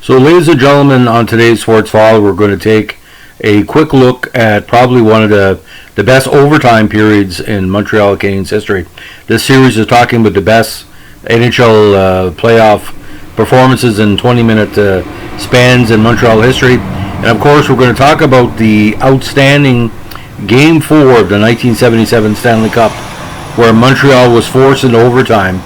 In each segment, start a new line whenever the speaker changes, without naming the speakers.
So, ladies and gentlemen, on today's Sports File, we're going to take a quick look at probably one of the best overtime periods in Montreal Canadiens history. This series is talking about the best NHL playoff performances in 20-minute spans in Montreal history. And of course, we're going to talk about the outstanding Game 4 of the 1977 Stanley Cup, where Montreal was forced into overtime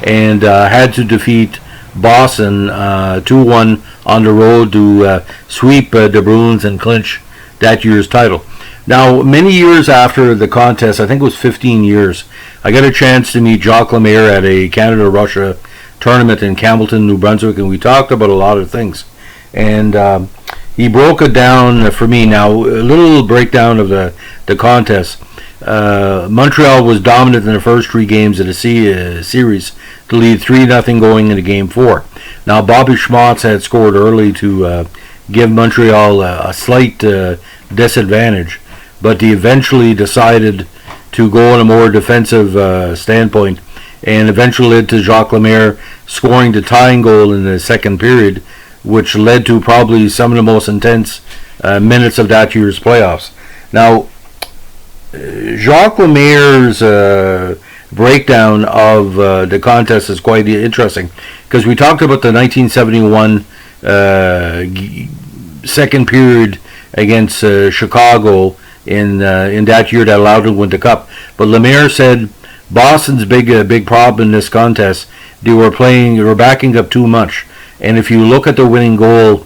and had to defeat Boston 2-1 on the road to sweep the Bruins and clinch that year's title. Now, many years after the contest, I think it was 15 years, I got a chance to meet Jacques Lemaire at a Canada-Russia tournament in Campbellton, New Brunswick, and we talked about a lot of things. And he broke it down for me. Now, a little breakdown of the contest. Montreal was dominant in the first three games of the series to lead 3-0 going into Game 4. Now, Bobby Schmaltz had scored early to give Montreal a slight disadvantage, but he eventually decided to go on a more defensive standpoint, and eventually led to Jacques Lemaire scoring the tying goal in the second period, which led to probably some of the most intense minutes of that year's playoffs. Now, Jacques Lemaire's breakdown of the contest is quite interesting, because we talked about the 1971 second period against Chicago in that year that allowed them to win the cup. But Lemaire said Boston's big problem in this contest, they were backing up too much. And if you look at the winning goal,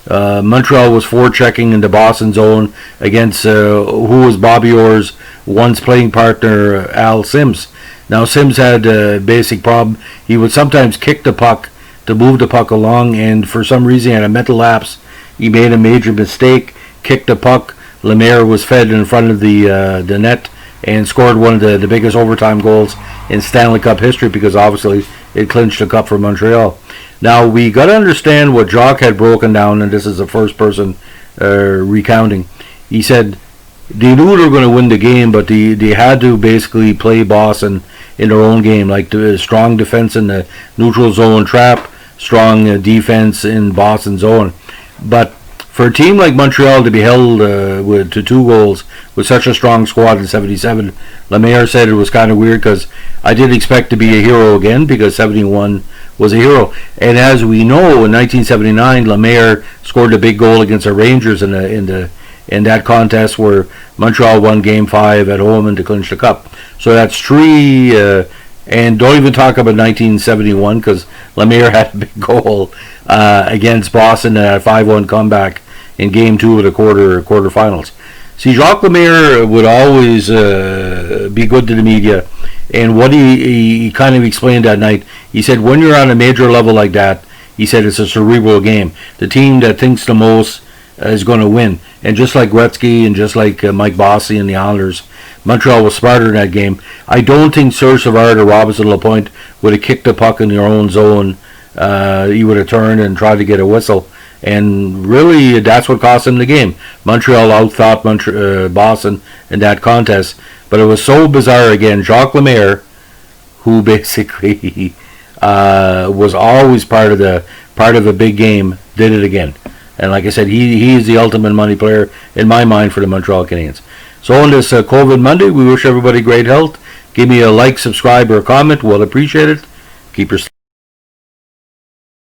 Montreal was forechecking in the Boston zone against who was Bobby Orr's once playing partner, Al Sims. Now, Sims had a basic problem. He would sometimes kick the puck to move the puck along, and for some reason he had a mental lapse. He made a major mistake, kicked the puck. Lemaire was fed in front of the net and scored one of the biggest overtime goals in Stanley Cup history, because obviously it clinched the cup for Montreal. Now, we got to understand what Jacques had broken down, and this is the first person recounting. He said they knew they were going to win the game, but they had to basically play Boston in their own game, like the strong defense in the neutral zone trap, strong defense in Boston zone. But for a team like Montreal to be held to 2 goals with such a strong squad in 77, Lemaire said it was kind of weird, because I did expect to be a hero again, because 71 was a hero. And as we know, in 1979, Lemaire scored a big goal against the Rangers in that contest, where Montreal won Game 5 at home and to clinch the cup. So that's 3. And don't even talk about 1971, because Lemaire had a big goal against Boston in a 5-1 comeback in Game 2 of the quarterfinals. See, Jacques Lemaire would always be good to the media, and what he kind of explained that night, he said, when you're on a major level like that, he said it's a cerebral game. The team that thinks the most is going to win. And just like Gretzky and just like Mike Bossy and the Islanders, Montreal was smarter in that game. I don't think Serge Savard or Robinson Lapointe would have kicked the puck in their own zone. He would have turned and tried to get a whistle. And really, that's what cost him the game. Montreal outthought Boston in that contest. But it was so bizarre again. Jacques Lemaire, who basically was always part of a big game, did it again. And like I said, he is the ultimate money player in my mind for the Montreal Canadiens. So on this COVID Monday, we wish everybody great health. Give me a like, subscribe, or a comment. We'll appreciate it. Keep your